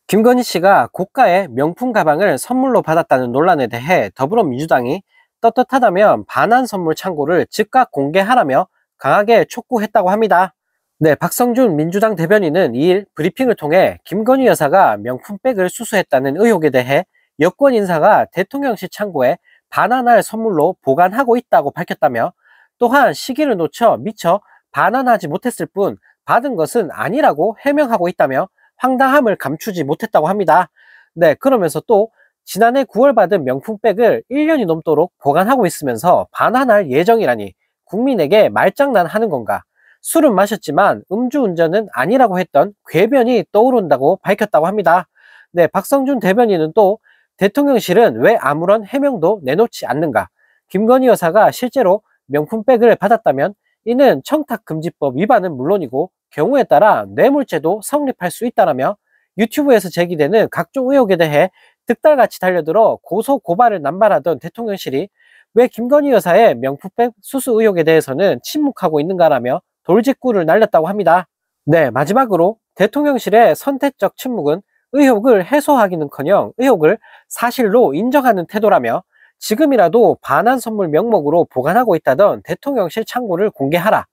김건희 씨가 고가의 명품 가방을 선물로 받았다는 논란에 대해 더불어민주당이 떳떳하다면 반환 선물 창고를 즉각 공개하라며 강하게 촉구했다고 합니다. 네, 박성준 민주당 대변인은 2일 브리핑을 통해 김건희 여사가 명품백을 수수했다는 의혹에 대해 여권 인사가 대통령실 창고에 반환할 선물로 보관하고 있다고 밝혔다며, 또한 시기를 놓쳐 미처 반환하지 못했을 뿐 받은 것은 아니라고 해명하고 있다며 황당함을 감추지 못했다고 합니다. 네, 그러면서 또 지난해 9월 받은 명품백을 1년이 넘도록 보관하고 있으면서 반환할 예정이라니 국민에게 말장난하는 건가? 술은 마셨지만 음주운전은 아니라고 했던 궤변이 떠오른다고 밝혔다고 합니다. 네, 박성준 대변인은 또 대통령실은 왜 아무런 해명도 내놓지 않는가? 김건희 여사가 실제로 명품백을 받았다면 이는 청탁금지법 위반은 물론이고 경우에 따라 뇌물죄도 성립할 수 있다라며 유튜브에서 제기되는 각종 의혹에 대해 득달같이 달려들어 고소 고발을 남발하던 대통령실이 왜 김건희 여사의 명품백 수수 의혹에 대해서는 침묵하고 있는가라며 돌직구를 날렸다고 합니다. 네, 마지막으로 대통령실의 선택적 침묵은 의혹을 해소하기는커녕 의혹을 사실로 인정하는 태도라며, 지금이라도 반환 선물 명목으로 보관하고 있다던 대통령실 창고를 공개하라.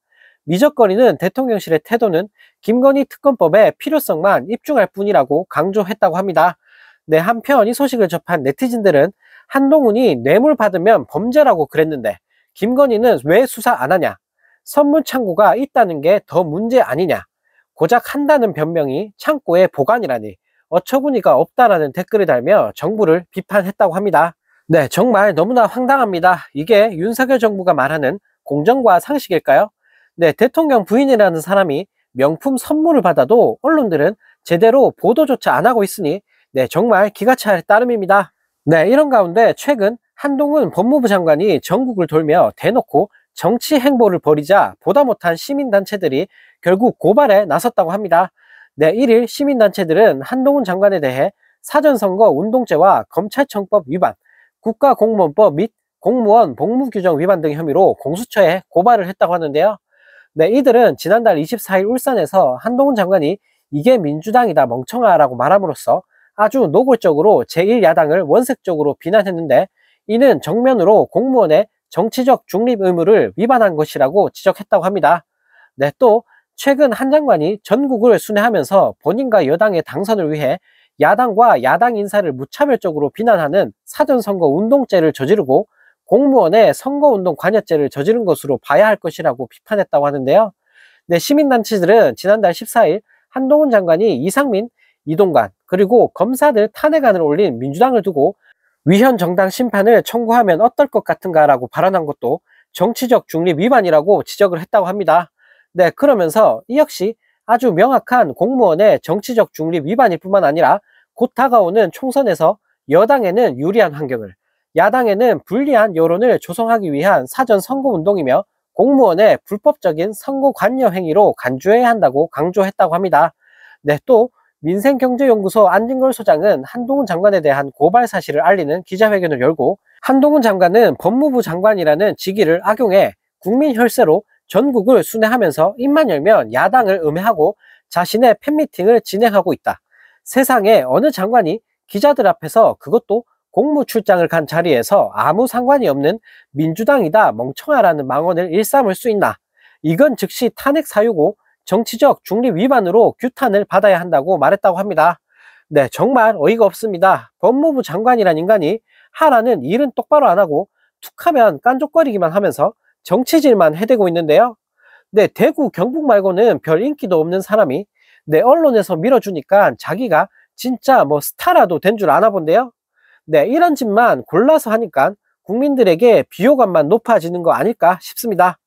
미적거리는 대통령실의 태도는 김건희 특검법의 필요성만 입증할 뿐이라고 강조했다고 합니다. 네, 한편 이 소식을 접한 네티즌들은 한동훈이 뇌물 받으면 범죄라고 그랬는데 김건희는 왜 수사 안 하냐? 선물 창고가 있다는 게 더 문제 아니냐? 고작 한다는 변명이 창고의 보관이라니 어처구니가 없다라는 댓글을 달며 정부를 비판했다고 합니다. 네, 정말 너무나 황당합니다. 이게 윤석열 정부가 말하는 공정과 상식일까요? 네, 대통령 부인이라는 사람이 명품 선물을 받아도 언론들은 제대로 보도조차 안 하고 있으니 네, 정말 기가 찰 따름입니다. 네, 이런 가운데 최근 한동훈 법무부 장관이 전국을 돌며 대놓고 정치 행보를 벌이자 보다 못한 시민단체들이 결국 고발에 나섰다고 합니다. 네, 1일 시민단체들은 한동훈 장관에 대해 사전선거 운동죄와 검찰청법 위반, 국가공무원법 및 공무원 복무규정 위반 등 혐의로 공수처에 고발을 했다고 하는데요. 네, 이들은 지난달 24일 울산에서 한동훈 장관이 이게 민주당이다 멍청아라고 말함으로써 아주 노골적으로 제1야당을 원색적으로 비난했는데, 이는 정면으로 공무원의 정치적 중립 의무를 위반한 것이라고 지적했다고 합니다. 네, 또 최근 한 장관이 전국을 순회하면서 본인과 여당의 당선을 위해 야당과 야당 인사를 무차별적으로 비난하는 사전선거 운동죄를 저지르고 공무원의 선거운동 관여죄를 저지른 것으로 봐야 할 것이라고 비판했다고 하는데요. 네, 시민단체들은 지난달 14일 한동훈 장관이 이상민, 이동관, 그리고 검사들 탄핵안을 올린 민주당을 두고 위헌 정당 심판을 청구하면 어떨 것 같은가라고 발언한 것도 정치적 중립 위반이라고 지적을 했다고 합니다. 네, 그러면서 이 역시 아주 명확한 공무원의 정치적 중립 위반일 뿐만 아니라 곧 다가오는 총선에서 여당에는 유리한 환경을, 야당에는 불리한 여론을 조성하기 위한 사전 선거운동이며 공무원의 불법적인 선거 관여 행위로 간주해야 한다고 강조했다고 합니다. 네, 또 민생경제연구소 안진걸 소장은 한동훈 장관에 대한 고발 사실을 알리는 기자회견을 열고, 한동훈 장관은 법무부 장관이라는 직위를 악용해 국민 혈세로 전국을 순회하면서 입만 열면 야당을 음해하고 자신의 팬미팅을 진행하고 있다. 세상에 어느 장관이 기자들 앞에서, 그것도 공무 출장을 간 자리에서 아무 상관이 없는 민주당이다 멍청아라는 망언을 일삼을 수 있나? 이건 즉시 탄핵 사유고 정치적 중립 위반으로 규탄을 받아야 한다고 말했다고 합니다. 네, 정말 어이가 없습니다. 법무부 장관이란 인간이 하라는 일은 똑바로 안 하고 툭하면 깐족거리기만 하면서 정치질만 해대고 있는데요. 네, 대구 경북 말고는 별 인기도 없는 사람이 네, 언론에서 밀어주니까 자기가 진짜 뭐 스타라도 된 줄 아나 본데요. 네, 이런 짓만 골라서 하니까 국민들에게 비호감만 높아지는 거 아닐까 싶습니다.